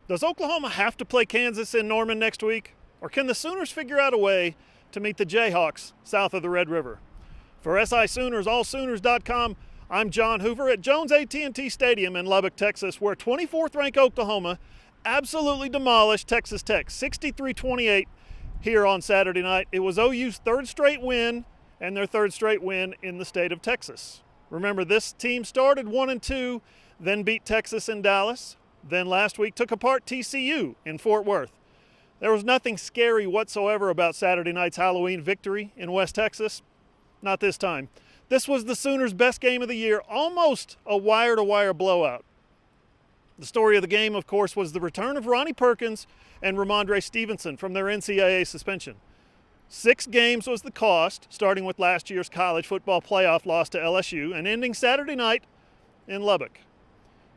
Does Oklahoma have to play Kansas in Norman next week? Or can the Sooners figure out a way to meet the Jayhawks south of the Red River? For SI Sooners, allsooners.com, I'm John Hoover at Jones AT&T Stadium in Lubbock, Texas, where 24th-ranked Oklahoma absolutely demolished Texas Tech, 63-28 here on Saturday night. It was OU's third straight win and their third straight win in the state of Texas. Remember, this team started 1-2, then beat Texas in Dallas, then last week took apart TCU in Fort Worth. There was nothing scary whatsoever about Saturday night's Halloween victory in West Texas. Not this time. This was the Sooners' best game of the year, almost a wire-to-wire blowout. The story of the game, of course, was the return of Ronnie Perkins and Ramondre Stevenson from their NCAA suspension. 6 games was the cost, starting with last year's college football playoff loss to LSU and ending Saturday night in Lubbock.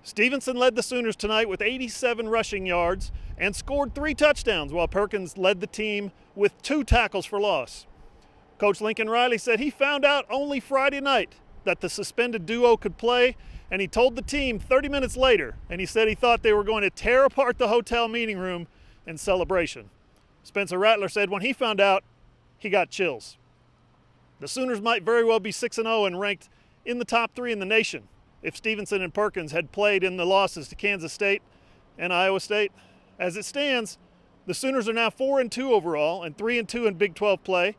Stevenson led the Sooners tonight with 87 rushing yards and scored 3 touchdowns, while Perkins led the team with 2 tackles for loss. Coach Lincoln Riley said he found out only Friday night that the suspended duo could play, and he told the team 30 minutes later, and he said he thought they were going to tear apart the hotel meeting room in celebration. Spencer Rattler said when he found out, he got chills. The Sooners might very well be 6-0 and ranked in the top 3 in the nation if Stevenson and Perkins had played in the losses to Kansas State and Iowa State. As it stands, the Sooners are now 4-2 overall and 3-2 in Big 12 play.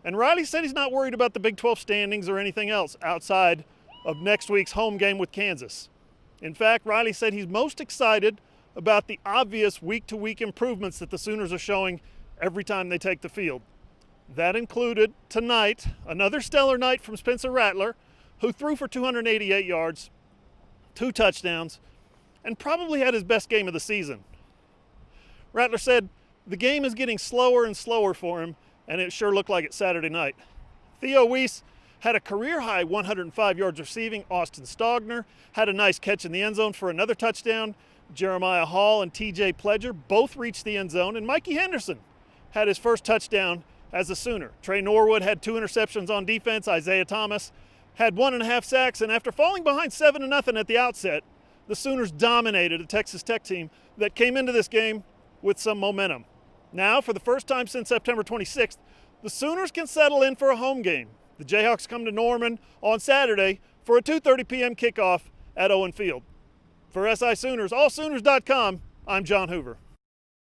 And Riley said he's not worried about the Big 12 standings or anything else outside of next week's home game with Kansas. In fact, Riley said he's most excited about the obvious week-to-week improvements that the Sooners are showing every time they take the field. That included tonight another stellar night from Spencer Rattler, who threw for 288 yards, 2 touchdowns, and probably had his best game of the season. Rattler said the game is getting slower and slower for him, and it sure looked like it Saturday night. Theo Weiss had a career-high 105 yards receiving. Austin Stogner had a nice catch in the end zone for another touchdown. Jeremiah Hall and TJ Pledger both reached the end zone, and Mikey Henderson had his first touchdown as a Sooner. Trey Norwood had 2 interceptions on defense. Isaiah Thomas had 1.5 sacks, and after falling behind 7-0 at the outset, the Sooners dominated a Texas Tech team that came into this game with some momentum. Now, for the first time since September 26th, the Sooners can settle in for a home game. The Jayhawks come to Norman on Saturday for a 2:30 p.m. kickoff at Owen Field. For SI Sooners, allsooners.com, I'm John Hoover.